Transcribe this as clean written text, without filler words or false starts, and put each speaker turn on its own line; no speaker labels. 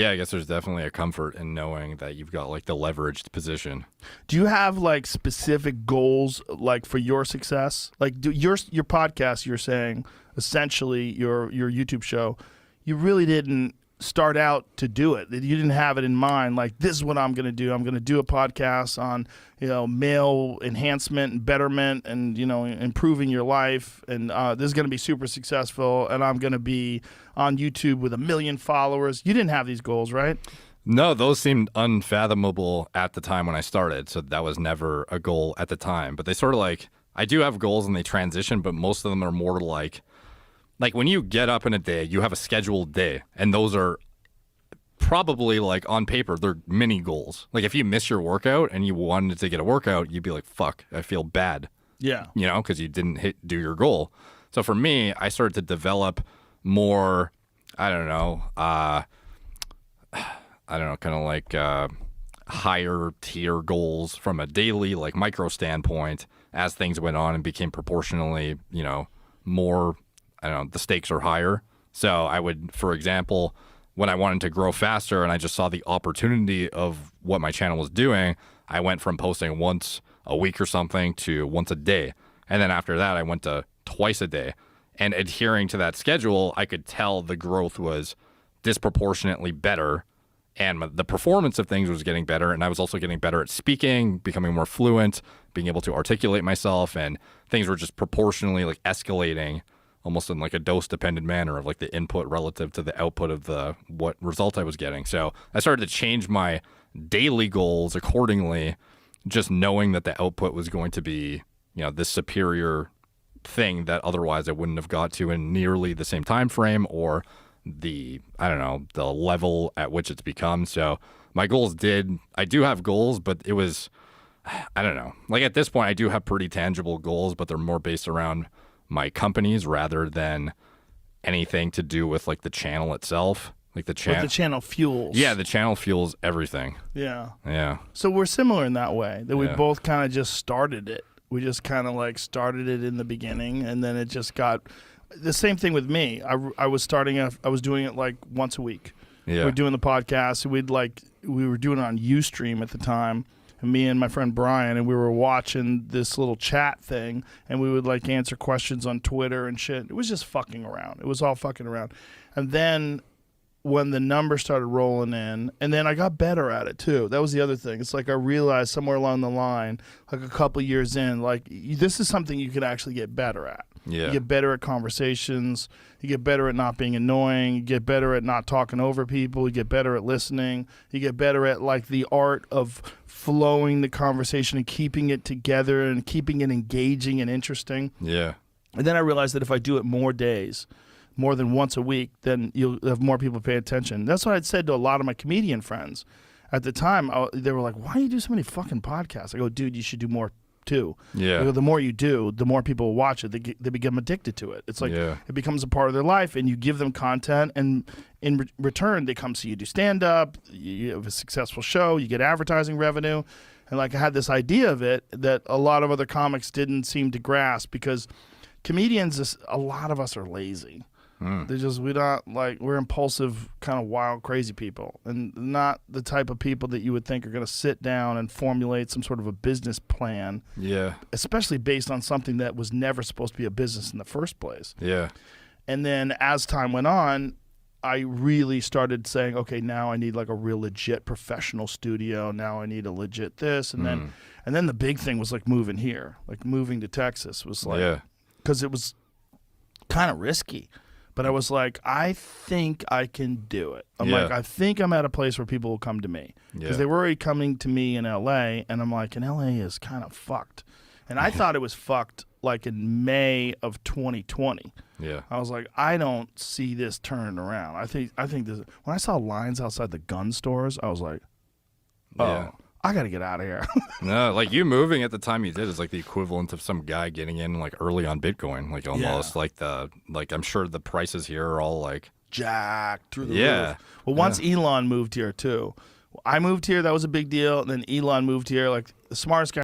Yeah, I guess there's definitely a comfort in knowing that you've got like the leveraged position.
Do you have like specific goals like for your success? Like your podcast, you're saying essentially your YouTube show, you really didn't start out to do it. You didn't have it in mind like this is what I'm going to do. I'm going to do a podcast on, male enhancement and betterment and, improving your life, and this is going to be super successful, and I'm going to be on YouTube with 1 million followers. You didn't have these goals, right?
No, those seemed unfathomable at the time when I started, so that was never a goal at the time. But they sort of like, I do have goals and they transition, but most of them are more like when you get up in a day, you have a scheduled day, and those are probably like on paper, they're mini goals. Like if you miss your workout and you wanted to get a workout, you'd be like, fuck, I feel bad.
Yeah.
Because you didn't do your goal. So for me, I started to develop more, kind of like higher tier goals from a daily, like micro standpoint as things went on and became proportionally, more, the stakes are higher. So I would, for example, when I wanted to grow faster and I just saw the opportunity of what my channel was doing, I went from posting once a week or something to once a day. And then after that, I went to twice a day. And adhering to that schedule, I could tell the growth was disproportionately better and the performance of things was getting better. And I was also getting better at speaking, becoming more fluent, being able to articulate myself, and things were just proportionally like escalating almost in like a dose-dependent manner of like the input relative to the output of what result I was getting. So I started to change my daily goals accordingly, just knowing that the output was going to be, this superior thing that otherwise I wouldn't have got to in nearly the same time frame or the level at which it's become. So my goals I do have goals, but it was, like at this point I do have pretty tangible goals, but they're more based around my companies rather than anything to do with like the channel itself. Like the
channel fuels.
Yeah, the channel fuels everything.
Yeah.
Yeah.
So we're similar in that way, that we both kind of just started it. We just kind of like started it in the beginning, and then it just got the same thing with me. I was doing it like once a week.
Yeah.
We were doing the podcast. We were doing it on Ustream at the time. And me and my friend Brian, and we were watching this little chat thing, and we would like answer questions on Twitter and shit. It was just fucking around. It was all fucking around. And then when the numbers started rolling in, and then I got better at it too. That was the other thing. It's like I realized somewhere along the line, like a couple years in, like this is something you could actually get better at.
Yeah.
You get better at conversations. You get better at not being annoying. You get better at not talking over people. You get better at listening. You get better at like the art of flowing the conversation and keeping it together and keeping it engaging and interesting.
Yeah.
And then I realized that if I do it more days, more than once a week, then you'll have more people pay attention. That's what I'd said to a lot of my comedian friends. At the time, they were like, why do you do so many fucking podcasts? I go, dude, you should do more too.
Yeah.
I go, the more you do, the more people will watch it. They become addicted to it. It's like it becomes a part of their life, and you give them content, and in return, they come see you do stand-up. You have a successful show. You get advertising revenue. And like I had this idea of it that a lot of other comics didn't seem to grasp, because comedians, a lot of us are lazy. We're impulsive, kind of wild, crazy people, and not the type of people that you would think are going to sit down and formulate some sort of a business plan.
Yeah.
Especially based on something that was never supposed to be a business in the first place.
Yeah.
And then as time went on, I really started saying, okay, now I need like a real legit professional studio. Now I need a legit this. And then the big thing was like moving here, like moving to Texas was like, because it was kind of risky. But I was like, I think I can do it. I think I'm at a place where people will come to me. Because they were already coming to me in L.A., and I'm like, and L.A. is kind of fucked. And I thought it was fucked like in May of 2020.
Yeah.
I was like, I don't see this turning around. I think this. When I saw lines outside the gun stores, I was like, I got to get out of here.
No, like you moving at the time you did is like the equivalent of some guy getting in like early on Bitcoin, like almost like I'm sure the prices here are all like
jacked through the roof. Well, once Elon moved here too. I moved here, that was a big deal. And then Elon moved here, like the smartest guy